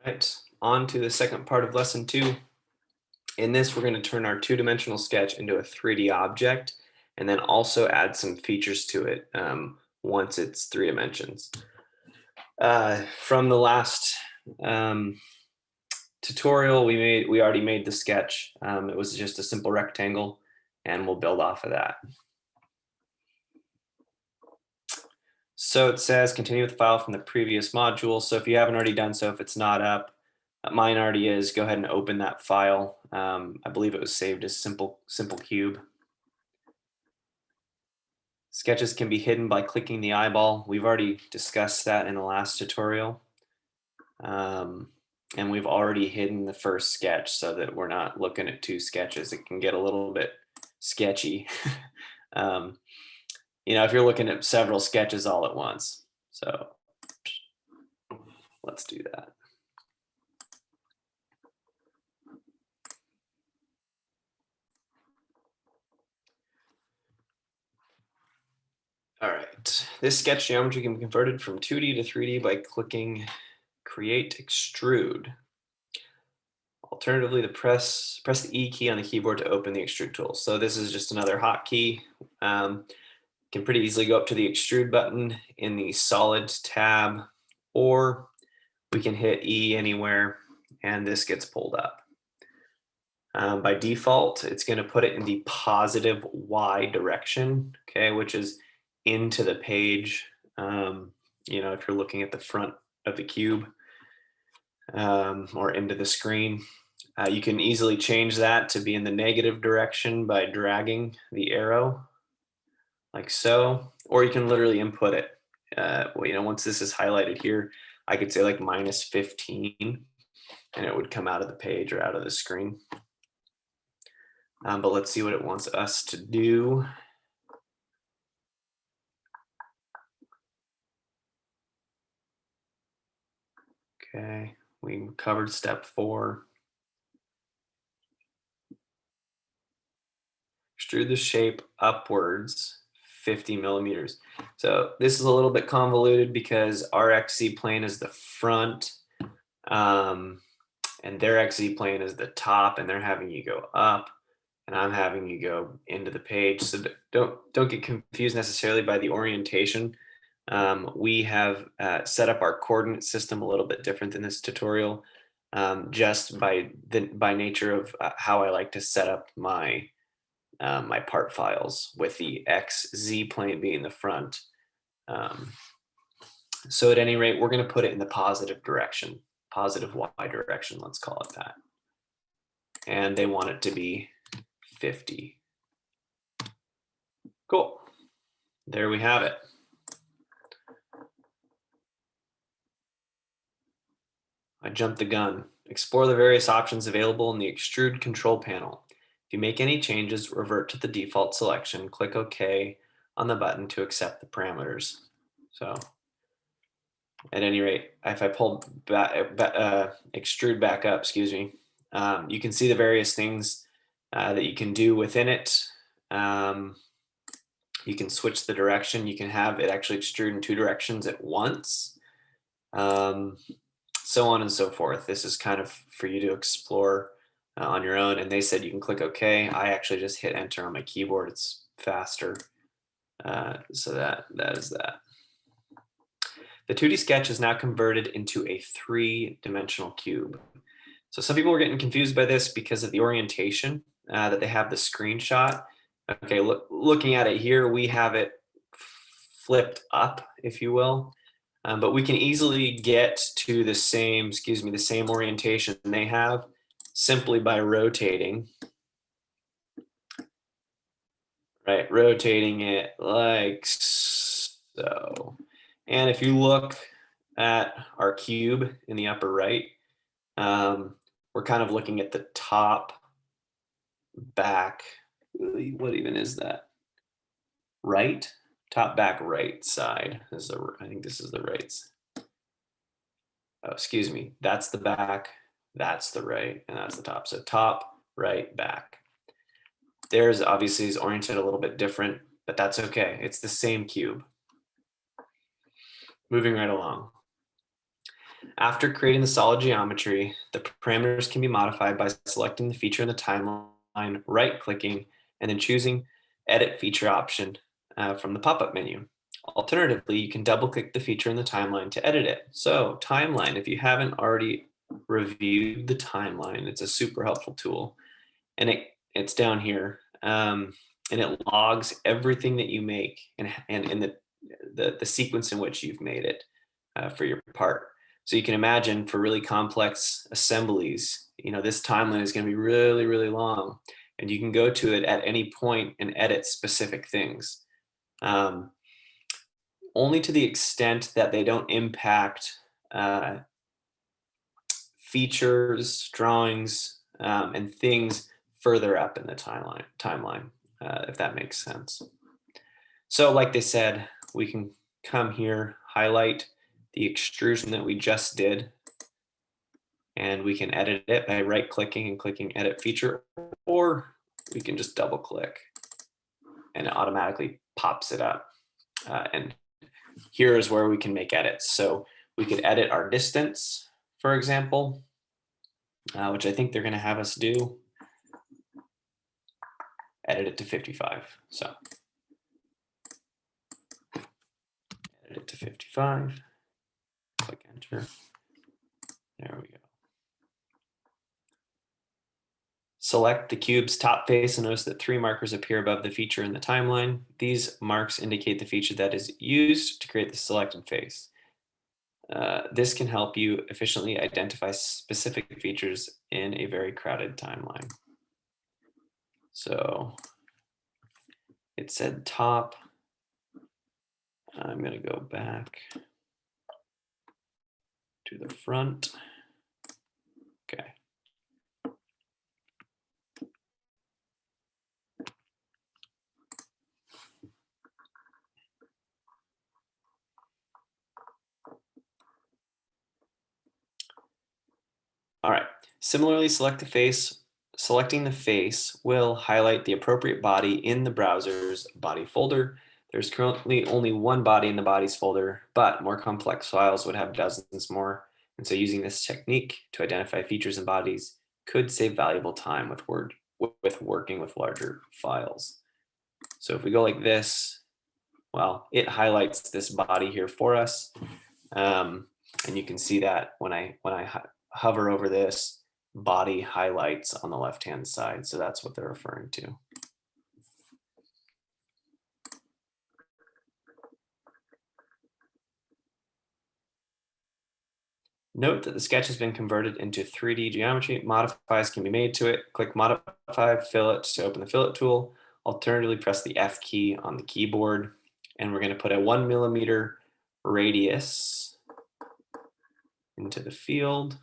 Right, on to the second part of lesson 2. In this, we're going to turn our two-dimensional sketch into a 3D object and then also add some features to it once it's 3 dimensions. From the last tutorial we already made the sketch. It was just a simple rectangle, and we'll build off of that. So it says continue with the file from the previous module. So if you haven't already done so, if it's not up, mine already is, go ahead and open that file. I believe it was saved as simple cube. Sketches can be hidden by clicking the eyeball. We've already discussed that in the last tutorial. And we've already hidden the first sketch so that we're not looking at 2 sketches. It can get a little bit sketchy. If you're looking at several sketches all at once. So let's do that. All right, this sketch geometry can be converted from 2D to 3D by clicking Create Extrude. Alternatively, press the E key on the keyboard to open the extrude tool. So this is just another hotkey. Can pretty easily go up to the extrude button in the solid tab, or we can hit E anywhere and this gets pulled up. By default, it's going to put it in the positive Y direction, okay, which is into the page. If you're looking at the front of the cube or into the screen, you can easily change that to be in the negative direction by dragging the arrow like so, or you can literally input it. Once this is highlighted here, I could say like -15 and it would come out of the page or out of the screen. But let's see what it wants us to do. Okay, we covered step 4. Extrude the shape upwards 50 millimeters. So this is a little bit convoluted because our XZ plane is the front and their XZ plane is the top, and they're having you go up and I'm having you go into the page. So don't get confused necessarily by the orientation. We have set up our coordinate system a little bit different than this tutorial, just by nature of how I like to set up my my part files, with the XZ plane being the front. So at any rate, we're going to put it in the positive direction, positive Y direction, let's call it that. And they want it to be 50. Cool. There we have it. I jumped the gun. Explore the various options available in the extrude control panel. If you make any changes, revert to the default selection, click OK on the button to accept the parameters. So at any rate, if I pull extrude back up, you can see the various things that you can do within it. You can switch the direction. You can have it actually extrude in 2 directions at once. So on and so forth. This is kind of for you to explore on your own. And they said you can click OK. I actually just hit enter on my keyboard. It's faster. So that is that. The 2D sketch is now converted into a 3-dimensional cube. So some people were getting confused by this because of the orientation that they have the screenshot. Okay, looking at it here, we have it flipped up, if you will. But we can easily get to the same orientation they have simply by rotating. Right, rotating it like so. And if you look at our cube in the upper right, we're kind of looking at the top, back, what even is that? Right? Top, back, right side. I think this is the right. Oh, excuse me. That's the back, that's the right, and that's the top. So top, right, back. Theirs obviously is oriented a little bit different, but that's okay. It's the same cube. Moving right along. After creating the solid geometry, the parameters can be modified by selecting the feature in the timeline, right-clicking, and then choosing Edit Feature option from the pop-up menu. Alternatively, you can double-click the feature in the timeline to edit it. So timeline, if you haven't already reviewed the timeline, it's a super helpful tool. And it's down here. And it logs everything that you make and the sequence in which you've made it for your part. So you can imagine for really complex assemblies, this timeline is going to be really, really long, and you can go to it at any point and edit specific things. Only to the extent that they don't impact features, drawings, and things further up in the timeline, if that makes sense. So like they said, we can come here, highlight the extrusion that we just did, and we can edit it by right-clicking and clicking Edit Feature, or we can just double-click and it automatically pops it up. And here is where we can make edits. So we could edit our distance, for example, which I think they're going to have us do. Edit it to 55. So edit it to 55. Click enter. There we go. Select the cube's top face and notice that 3 markers appear above the feature in the timeline. These marks indicate the feature that is used to create the selected face. This can help you efficiently identify specific features in a very crowded timeline. So it said top. I'm going to go back to the front. Okay. All right. Similarly, select the face. Selecting the face will highlight the appropriate body in the browser's body folder. There's currently only one body in the bodies folder, but more complex files would have dozens more. And so using this technique to identify features and bodies could save valuable time with working with larger files. So if we go like this, well, it highlights this body here for us. And you can see that when I hover over this, body highlights on the left-hand side. So that's what they're referring to. Note that the sketch has been converted into 3D geometry. Modifies can be made to it. Click Modify Fillet to open the fillet tool. Alternatively, press the F key on the keyboard. And we're going to put a 1 millimeter radius into the field.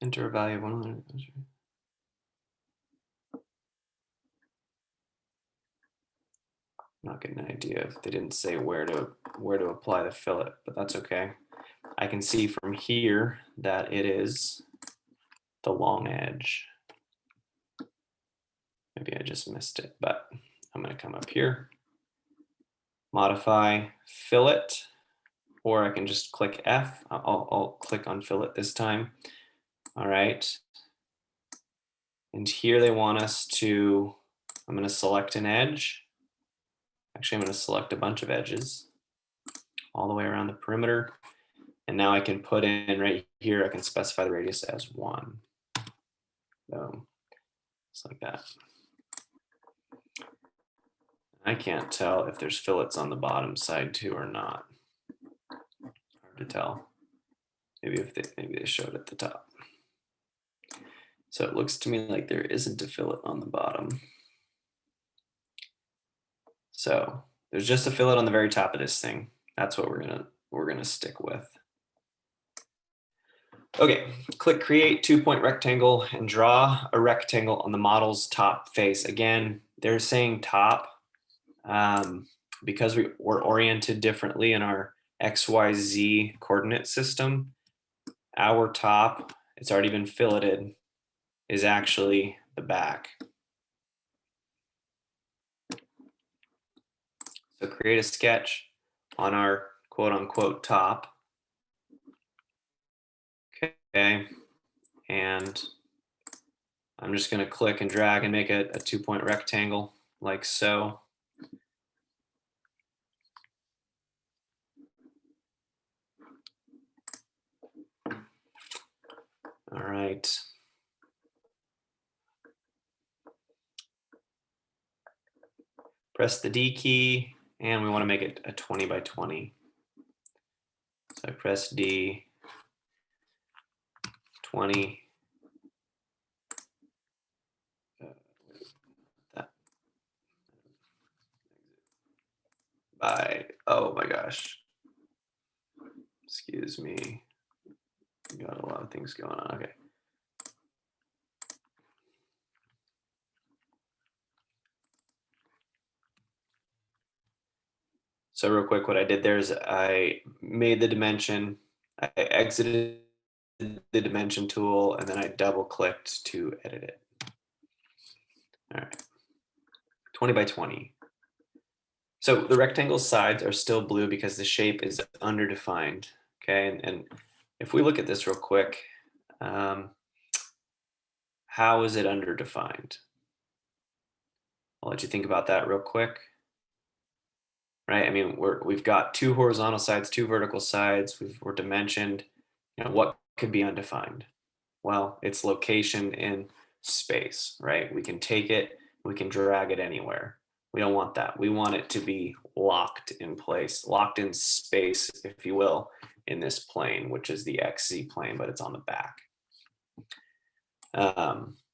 Enter a value of 100. Not getting an idea if they didn't say where to apply the fillet, but that's okay. I can see from here that it is the long edge. Maybe I just missed it, but I'm going to come up here, modify fillet, or I can just click F. I'll click on fillet this time. All right. And here they want us to, I'm going to select an edge. Actually, I'm going to select a bunch of edges all the way around the perimeter. And now I can put in right here, I can specify the radius as 1. Boom. Just like that. I can't tell if there's fillets on the bottom side too or not. Hard to tell. Maybe they showed at the top. So it looks to me like there isn't a fillet on the bottom. So there's just a fillet on the very top of this thing. That's what we're gonna stick with. Okay, click Create 2-point rectangle and draw a rectangle on the model's top face. Again, they're saying top because we're oriented differently in our XYZ coordinate system. Our top, it's already been filleted, is actually the back. So create a sketch on our quote unquote top. Okay, and I'm just going to click and drag and make a 2-point rectangle like so. All right. Press the D key, and we want to make it a 20 by 20. So I press D, 20. Oh my gosh. Excuse me. Got a lot of things going on. Okay. So real quick, what I did there is I made the dimension, I exited the dimension tool, and then I double clicked to edit it. All right, 20 by 20. So the rectangle sides are still blue because the shape is underdefined, okay? And if we look at this real quick, how is it underdefined? I'll let you think about that real quick. Right? I mean, we've got 2 horizontal sides, 2 vertical sides. We're dimensioned. You know, what could be undefined? Well, it's location in space, right? We can take it, we can drag it anywhere. We don't want that. We want it to be locked in place, locked in space, if you will, in this plane, which is the XZ plane, but it's on the back.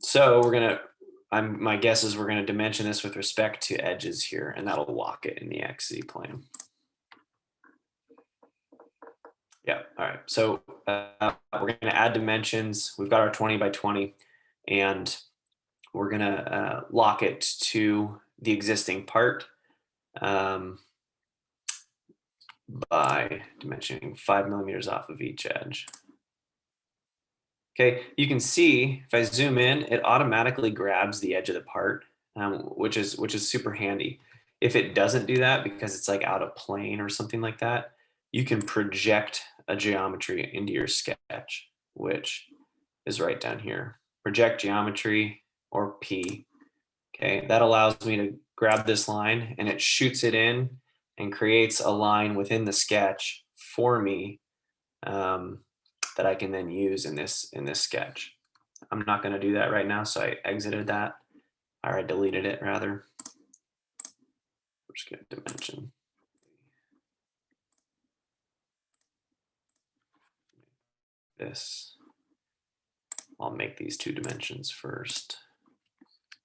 So my guess is we're gonna dimension this with respect to edges here, and that'll lock it in the XZ plane. Yeah, all right. So we're gonna add dimensions. We've got our 20 by 20, and we're gonna lock it to the existing part by dimensioning 5 millimeters off of each edge. Okay, you can see if I zoom in, it automatically grabs the edge of the part, which is super handy. If it doesn't do that because it's like out of plane or something like that, you can project a geometry into your sketch, which is right down here. Project geometry, or P. Okay, that allows me to grab this line and it shoots it in and creates a line within the sketch for me that I can then use in this sketch. I'm not going to do that right now, so I exited that, or I deleted it rather. We're just going to dimension. This. I'll make these 2 dimensions first.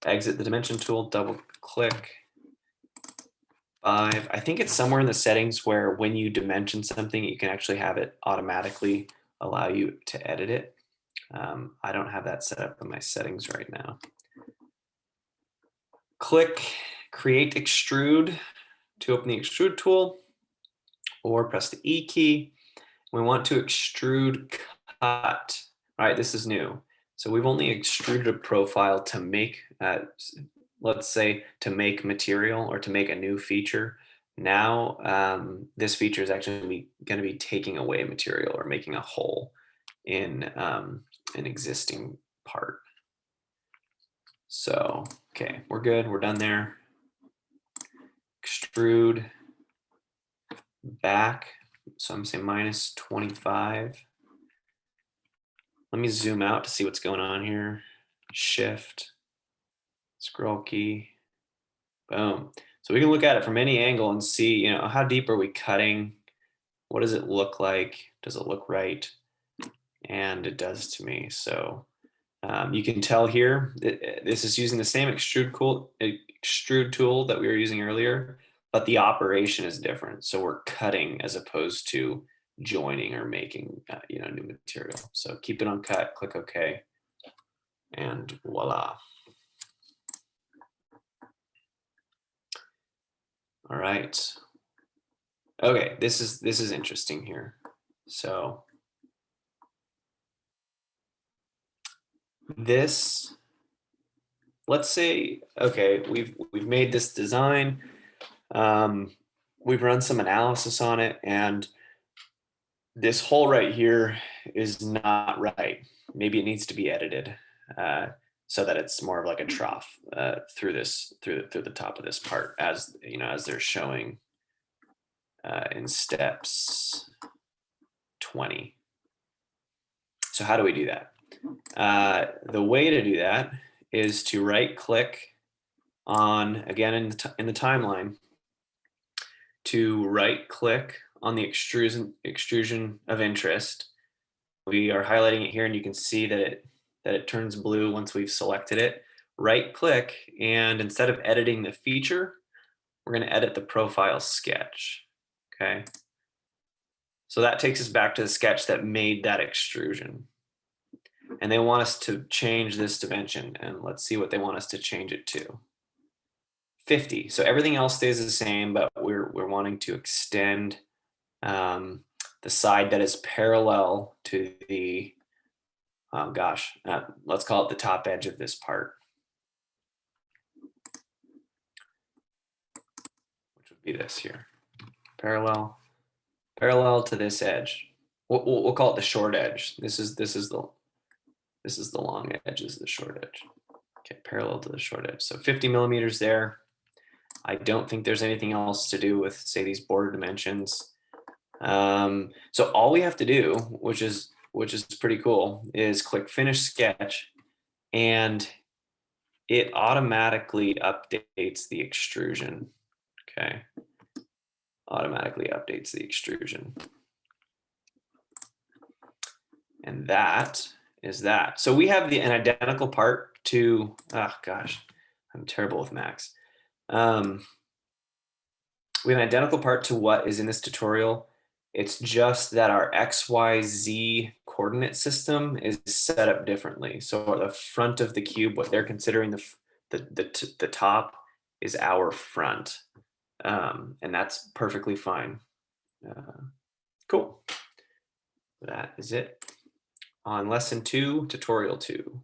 Exit the dimension tool, double click. 5. I think it's somewhere in the settings where when you dimension something, you can actually have it automatically allow you to edit it. I don't have that set up in my settings right now. Click Create Extrude to open the extrude tool, or press the E key. We want to extrude cut. All right, this is new. So we've only extruded a profile to make, let's say, to make material or to make a new feature. Now, this feature is actually going to be taking away material or making a hole in an existing part. So, okay, we're good. We're done there. Extrude back. So I'm saying minus 25. Let me zoom out to see what's going on here. Shift, scroll key, boom. So we can look at it from any angle and see, you know, how deep are we cutting? What does it look like? Does it look right? And it does to me. So you can tell here, this is using the same extrude tool that we were using earlier, but the operation is different. So we're cutting as opposed to joining or making you know, new material. So keep it on cut, click OK, and voila. All right. Okay, this is interesting here. So this, let's say, okay, we've made this design. we've run some analysis on it, and this hole right here is not right. Maybe it needs to be edited so that it's more of like a trough through the top of this part, as you know, as they're showing in steps 20. So how do we do that? The way to do that is to right click on, again, in the timeline, to right click on the extrusion of interest. We are highlighting it here, and you can see that it turns blue once we've selected it. Right click, and instead of editing the feature, we're going to edit the profile sketch. Okay. So that takes us back to the sketch that made that extrusion. And they want us to change this dimension, and let's see what they want us to change it to. 50. So everything else stays the same, but we're wanting to extend the side that is parallel to the, let's call it the top edge of this part, which would be this here, parallel to this edge. We'll call it the short edge. This is the long edge, is the short edge. Okay, parallel to the short edge. So 50 millimeters there. I don't think there's anything else to do with, say, these border dimensions. So all we have to do, which is pretty cool, is click Finish Sketch, and it automatically updates the extrusion. Okay, automatically updates the extrusion, and that is that. So we have an identical part to. Oh gosh, I'm terrible with Macs. We have an identical part to what is in this tutorial. It's just that our XYZ coordinate system is set up differently. So the front of the cube, what they're considering the top, is our front. And that's perfectly fine. Cool. That is it on lesson 2, tutorial 2.